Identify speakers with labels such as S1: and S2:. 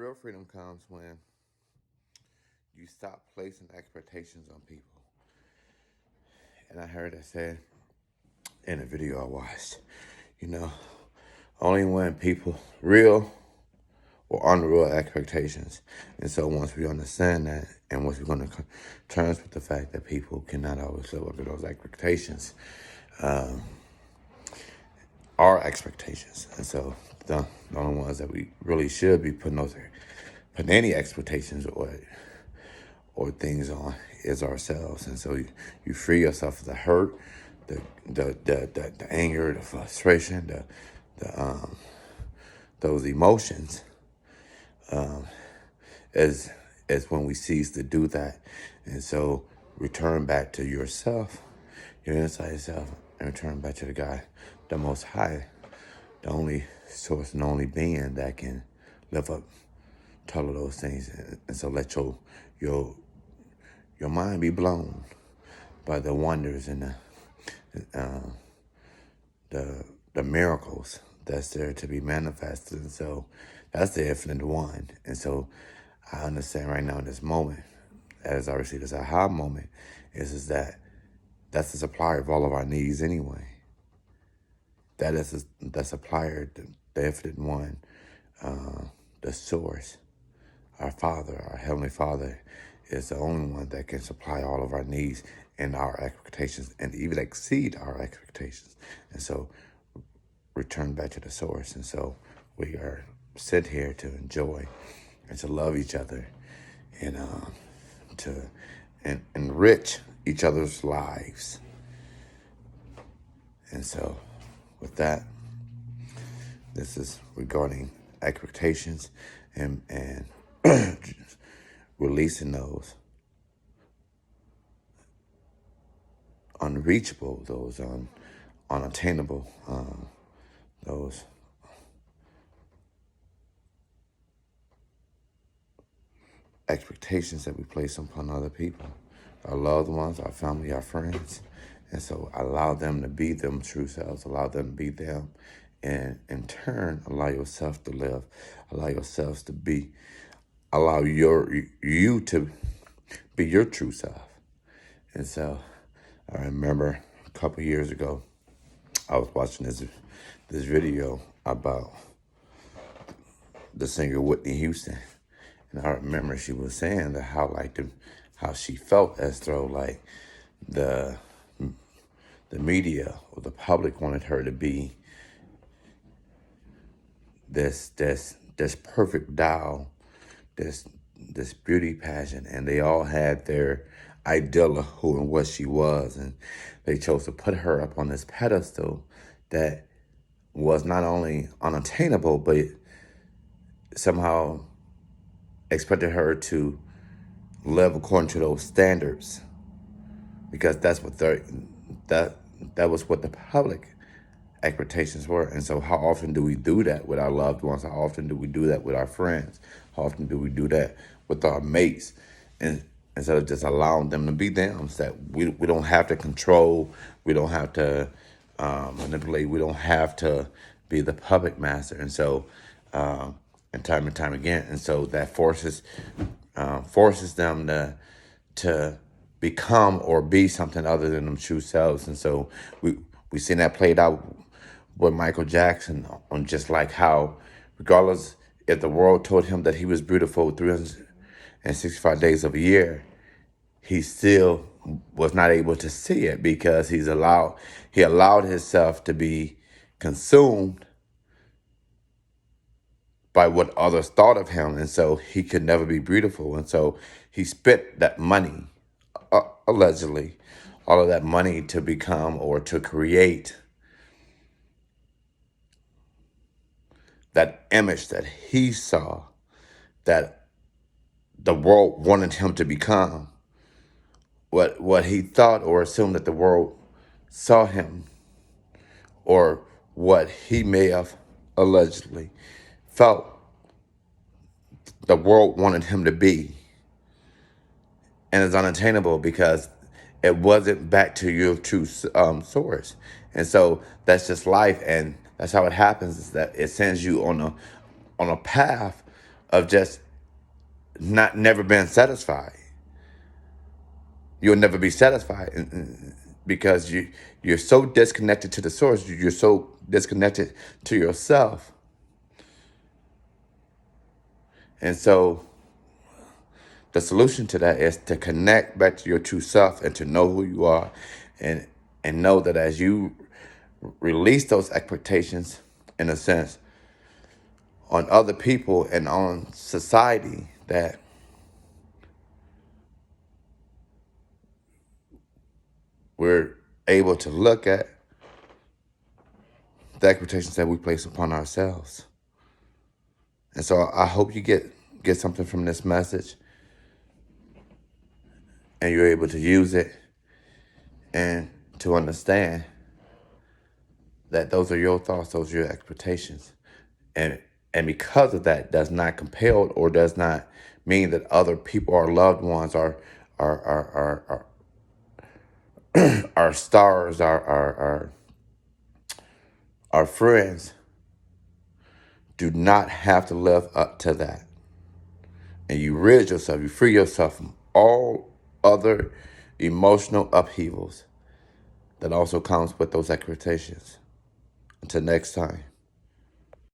S1: Real freedom comes when you stop placing expectations on people. And I heard it said in a video I watched, you know, only when people real or unreal expectations. And so once we understand that, and once we're going to terms with the fact that people cannot always live up to those expectations, our expectations. And so the only ones that we really should be putting any expectations or things on is ourselves. And so you free yourself of the hurt, the anger, the frustration, those emotions, as when we cease to do that. And so return back to yourself, your inside self, and return back to the God, the Most High, the only source and only being that can live up to all of those things. And so let your mind be blown by the wonders and the miracles that's there to be manifested. And so that's the infinite one. And so I understand right now in this moment, as I receive this aha moment, is that that's the supplier of all of our needs anyway. That is the supplier, the infinite one, the source, our Father, our Heavenly Father, is the only one that can supply all of our needs and our expectations and even exceed our expectations. And so return back to the source. And so we are sent here to enjoy and to love each other and to enrich each other's lives. And so with that, this is regarding expectations and releasing those unreachable, those unattainable, those expectations that we place upon other people, our loved ones, our family, our friends. And so allow them to be them true selves, allow them to be them, and in turn, allow yourself to live, allow yourselves to be, allow you to be your true self. And so I remember a couple years ago, I was watching this video about the singer Whitney Houston. And I remember she was saying that how she felt as though like the media or the public wanted her to be this perfect doll, this beauty pageant, and they all had their ideal of who and what she was, and they chose to put her up on this pedestal that was not only unattainable, but somehow expected her to live according to those standards, because that's what that was what the public expectations were. And so how often do we do that with our loved ones? How often do we do that with our friends? How often do we do that with our mates? And instead of just allowing them to be them, so that we don't have to control, we don't have to manipulate, we don't have to be the puppet master. And so and time again, and so that forces them to become or be something other than them true selves. And so we seen that played out with Michael Jackson, on just like how, regardless if the world told him that he was beautiful 365 days of a year, he still was not able to see it, because he allowed himself to be consumed by what others thought of him. And so he could never be beautiful. And so he spent that money, allegedly, all of that money to become or to create that image that he saw, that the world wanted him to become, what he thought or assumed that the world saw him, or what he may have allegedly felt the world wanted him to be. And it's unattainable because it wasn't back to your true source. And so that's just life, and that's how it happens, is that it sends you on a path of just never being satisfied. You'll never be satisfied because you're so disconnected to the source. You're so disconnected to yourself. And so the solution to that is to connect back to your true self and to know who you are, and know that as you release those expectations, in a sense, on other people and on society, that we're able to look at the expectations that we place upon ourselves. And so I hope you get something from this message, and you're able to use it and to understand that those are your thoughts, those are your expectations. And because of that, does not compel or does not mean that other people, our loved ones, our stars, our friends, do not have to live up to that. And you rid yourself, you free yourself from all other emotional upheavals that also comes with those expectations. Until next time.